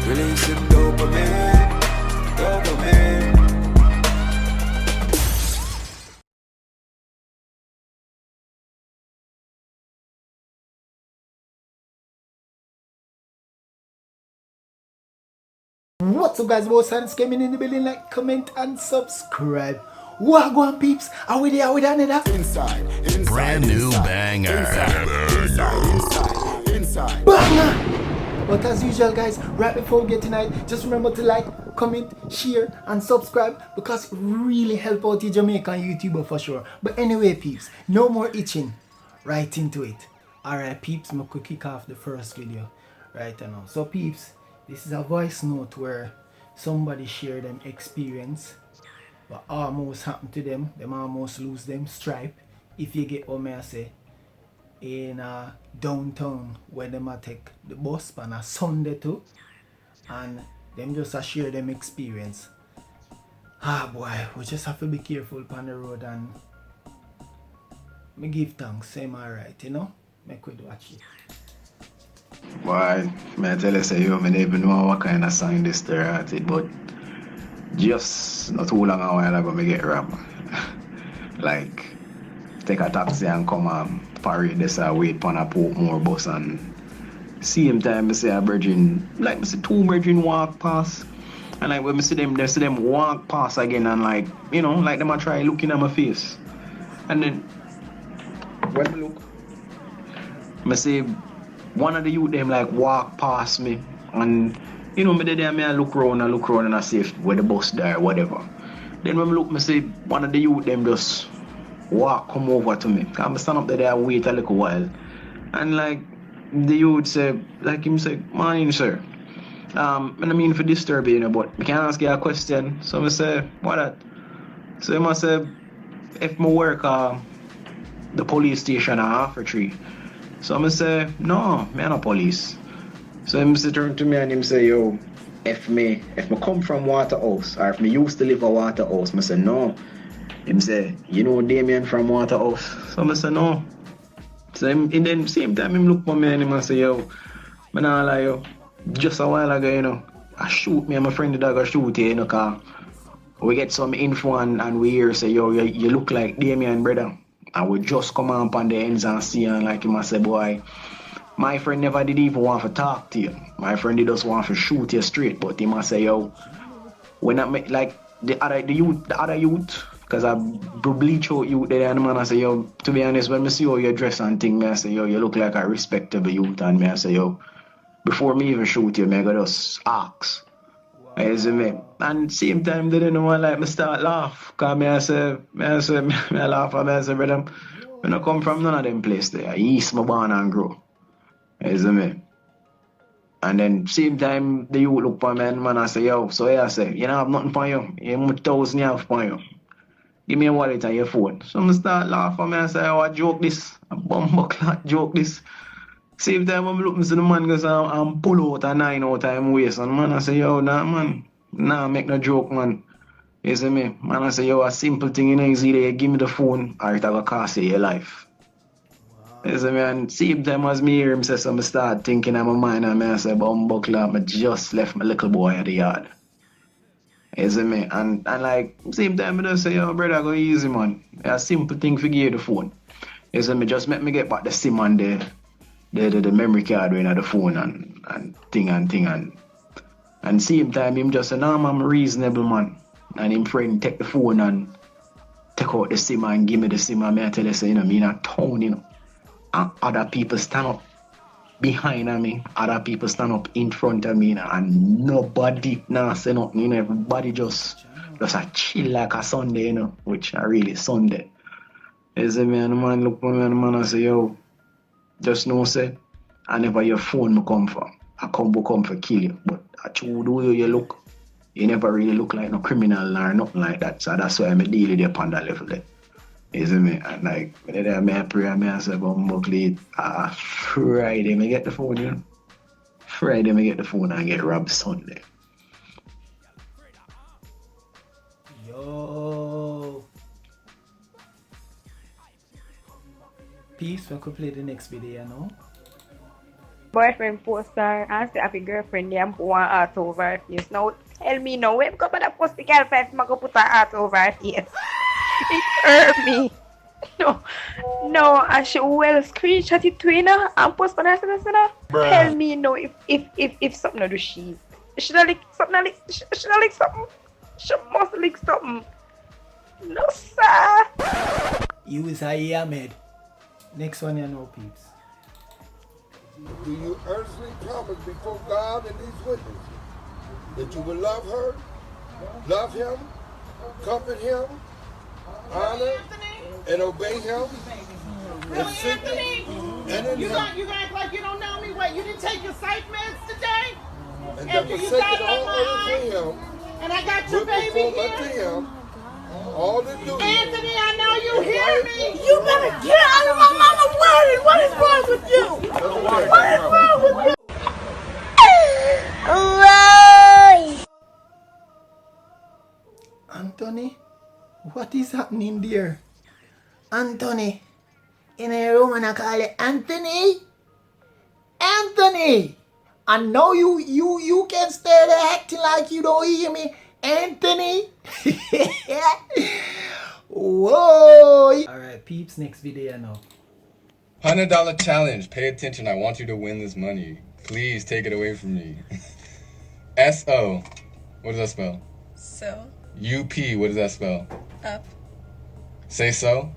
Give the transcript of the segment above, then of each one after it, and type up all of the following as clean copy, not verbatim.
Releasing dopamine, dopamine. What's up, guys? Both hands coming in the building. Like, comment, and subscribe. Wagwan peeps, are we there with another? Inside, Brand new banger. inside. Banger! But as usual, guys, right before we get tonight, just remember to like, comment, share, and subscribe because it really help out the Jamaican YouTuber for sure. But anyway, peeps, no more itching. Right into it. Alright, peeps, I'm gonna kick off the first video right now. So, peeps, this is a voice note where somebody shared them experience what almost happened to them. Them almost lose them stripe. If you get what me I say, in downtown where them a take the bus on a Sunday too, and them just a share them experience. Ah boy, we just have to be careful on the road, and me give thanks, same alright, you know? Make we watch it. Boy, may I tell you, say you may even know what kind of song this there at it, but just not too long a while ago me get robbed. Like, take a taxi and come and parade this wait on a Portmore bus, and same time I see a virgin, like I see two virgin walk past, and like when I see them walk past again, and like, you know, like them a try looking at my face. And then when I look, I see one of the youth them like walk past me, and you know, me there I look around and I see if where the bus there, whatever. Then when I look, I see one of the youth them just come over to me. Cause I stand up there and wait a little while. And like the youth say, like him say, morning sir. And I mean for disturb you, but I can ask you a question. So I say, what that? So he must say, if I work the police station at half or 3. So I say, no, me not police. So him say turn to me and him say, yo, if me come from Waterhouse, or if me used to live at Waterhouse, I say no. Him say, you know Damien from Waterhouse? So I say no. So him, and then same time him look for me and him say, yo, I not lie, yo, just a while ago, you know, I shoot me and my friend the dog I shoot you, you know, cause we get some info and we hear say, yo, you look like Damien, brother. And we just come up on the ends and see, and like him I say, boy, my friend never did even want to talk to you. My friend did just want to shoot you straight, but he must say, yo, when I make like the other youth, because I bleach out youth there, and the man I say, yo, to be honest, when I see how you dress and thing, me I say, yo, you look like a respectable youth, and me I say, yo, before me even shoot you, me I go just ask. You see me? And same time they didn't want like me start laugh. Cause me I laugh and I say, brother, when I come from none of them place there. East my born and grow. You see me? And then same time the youth look for me and man I say, yo, so I say, you don't have nothing for you. You have 1,000 you have for you. Give me a wallet and your phone. So I start laugh and I say, oh, I joke this. A bumbuckler joke this. Same time I'm looking to the man because I'm pull out a 9 out time waist. And man I say, yo, nah man. Nah, make no joke, man. You see me? Man I say, yo, a simple thing, you know, is either you give me the phone or it's gonna cost you your life. You see me? And same time as me hear him say, so I start thinking in my mind and I say, bumbuckler, I just left my little boy at the yard. You see me? And like, same time I just say, yo, brother, go easy, man. It's a simple thing for give you the phone. You see me? Just make me get back the SIM and the memory card in the phone and thing. And same time him just say, nah, I'm a reasonable man. And him friend take the phone and take out the SIM and give me the SIM, and I tell you, say, you know, me in a town, you know. And other people stand up behind me, other people stand up in front of me, you know, and nobody nah say nothing, you know, everybody just a chill like a Sunday, you know, which are really Sunday. You see me, and the man look at me and the man and say, yo, just know say, I never your phone me come for. I come for kill you. But I true the way you look, you never really look like no criminal or nothing like that. So that's why I'm deal with you upon that level there. You see me? And like, when I pray, I say, buckle Friday, I get the phone, you know. Friday, I get the phone and get robbed Sunday. Yo. Peace, we could play the next video now. boyfriend post her and say happy girlfriend there and put one heart over her face. Now tell me now, when come and post the girlfriend, I'm gonna put her heart over her face. It hurt me. No, and she will screenshot it to you know, and post on her SNS. Tell me no if something no do she. Should I lick something? Should I lick something? She must lick something. No sir. You is a Ahmed. Next one you know, peeps. Do you earnestly promise before God and these witnesses that you will love her, love him, comfort him, honor, and obey him? Really, Anthony? And in You him. gonna act like you don't know me? What, you didn't take your psych meds today? And that you forsaken got all my others eye? to him, And I got your will baby perform unto here. him all the duties. Anthony, I know you hear me. You better get out of my mama worried. What is wrong with you? What is wrong with you? Anthony, what is happening there? Anthony, in a room and I call it Anthony. Anthony, and now you can stay there acting like you don't hear me, Anthony. Whoa. All right, peeps. Next video now. $100 challenge. Pay attention. I want you to win this money. Please take it away from me. S-O. What does that spell? So. U-P. What does that spell? Up. Say so.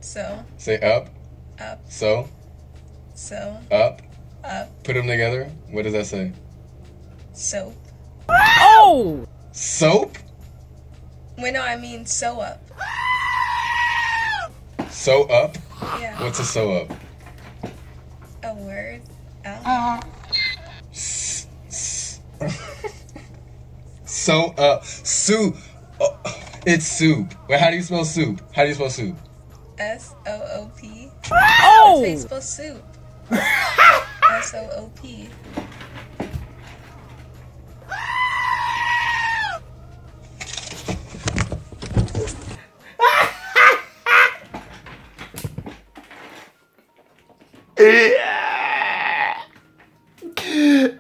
So. Say up. Up. So. So. Up. Up. Put them together. What does that say? Soap. Oh! Soap? Wait, no, I mean sew up. Sew up? Yeah. What's a sew up? A word. Sew up. Soup. Oh, it's soup. Wait, how do you spell soup? How do you spell soup? S-O-O-P. Oh! That's how you spell soup. S-O-O-P.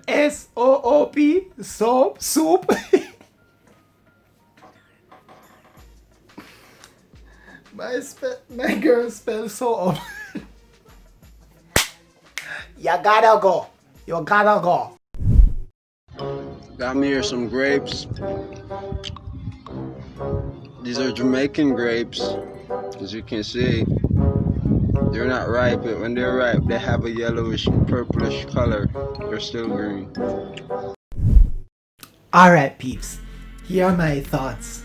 S-O-O-P, soap, soup. My girl spells soap. You gotta go. You gotta go. Got me here some grapes. These are Jamaican grapes, as you can see. They're not ripe, but when they're ripe, they have a yellowish, purplish color. They're still green. Alright, peeps. Here are my thoughts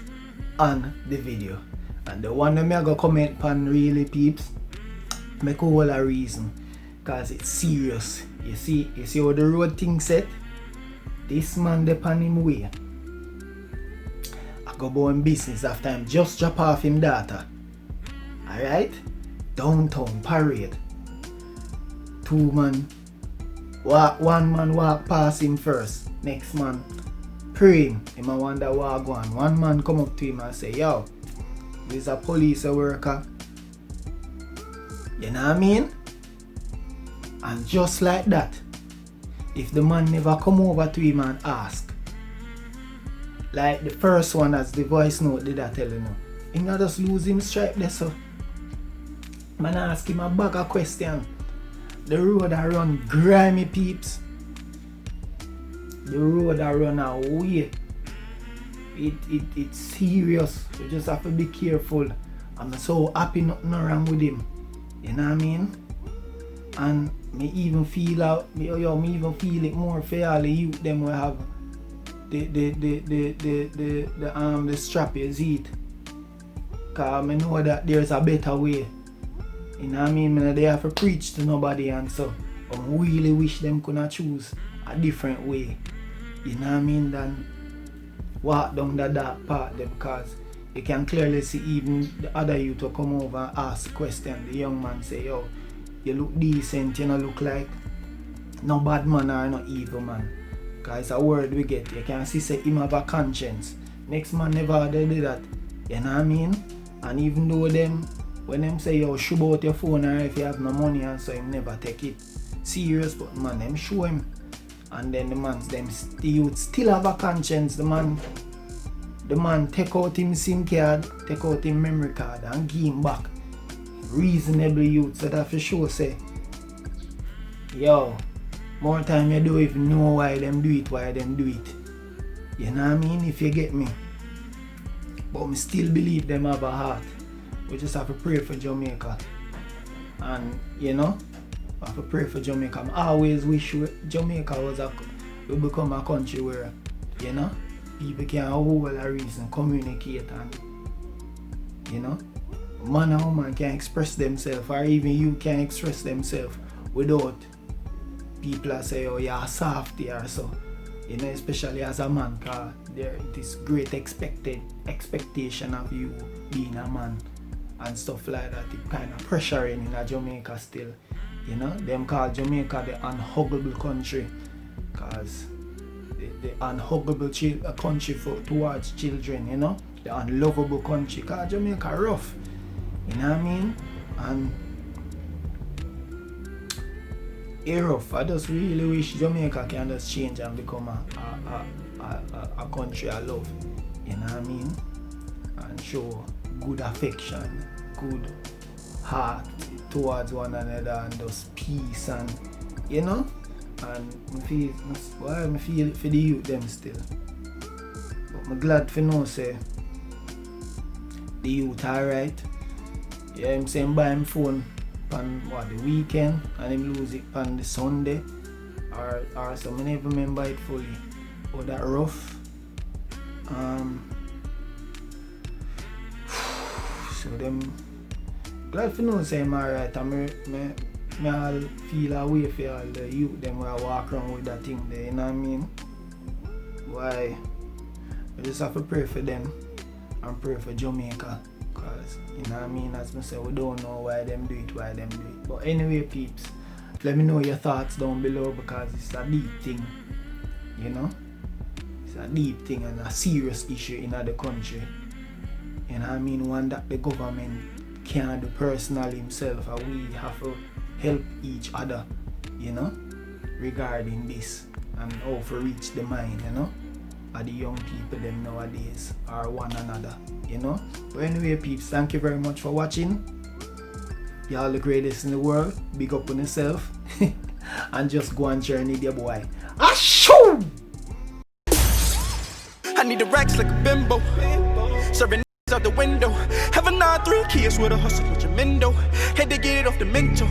on the video. And the one that I go comment on really, peeps, make a whole a reason. Cause it's serious. You see how the road thing set? This man depend him way. I go go in business after him just drop off him data. Alright? Downtown parade. One man walk past him first. Next man pray him. Him a wonder what go on. One man come up to him and say, yo, there's a police worker. You know what I mean? And just like that, if the man never come over to him and ask, like the first one as the voice note did I tell you now, he not just lose him stripe there so. Man ask him a bag of question. The road I run grimy, peeps. The road I run away. It's serious. You just have to be careful. I'm so happy nothing wrong with him. You know what I mean? And me even feel out, me even feel it more for all the youth them will have the strap you see it. Cause I know that there's a better way. You know what I mean? They have to preach to nobody, and so I really wish them could choose a different way. You know what I mean? Than walk down the dark path them, because you can clearly see even the other youth to come over and ask questions. The young man say, yo, you look decent, you know, look like no bad man or no evil man. Because it's a word we get. You can see say him have a conscience. Next man never did that. You know what I mean? And even though them, when them say yo, shoot out your phone or if you have no money and so him never take it. serious, but man, them show him. And then the youth still have a conscience. The man take out him SIM card, take out him memory card and give him back. Reasonable youth, so that for sure say, yo, more time you do if you know why them do it. You know what I mean? If you get me. But me still believe them have a heart. We just have to pray for Jamaica. And you know, we have to pray for Jamaica. I always wish Jamaica will become a country where, you know, people can hold a reason, communicate, and you know, man and woman can express themselves, or even you can express themselves without people say, oh, you're soft or so. You know, especially as a man, because there is great expectation of you being a man and stuff like that. It kind of pressuring in Jamaica still. You know, them call Jamaica the unhuggable country, because the unhuggable country towards children, you know, the unlovable country, because Jamaica rough, you know what I mean? And rough. I just really wish Jamaica can just change and become a country I love, you know what I mean? And show good affection, good heart towards one another, and just peace, and you know, and I feel it for the youth them still. But I'm glad for know say the youth alright. Yeah, I'm saying buy him phone on the weekend and him lose it on the Sunday, or so I never remember it fully. But that rough. So them glad for know say I'm alright, and me all feel a way for all the youth them where I walk around with that thing there, you know what I mean? Why? I just have to pray for them and pray for Jamaica, because you know what I mean, as I say, we don't know why them do it. But anyway peeps, let me know your thoughts down below, because it's a deep thing, you know? It's a deep thing and a serious issue in the country. You know what I mean? One that the government can't do personally himself, and we have to help each other, you know, regarding this, and how to reach the mind, you know, of the young people them nowadays, or one another, you know. But anyway peeps, thank you very much for watching. Y'all the greatest in the world. Big up on yourself. And just go and journey your boy. Ashoo! I need the racks like a bimbo. Serving out the window. Have a 9-3 kids with a hustle with your mendo. Had to get it off the mental.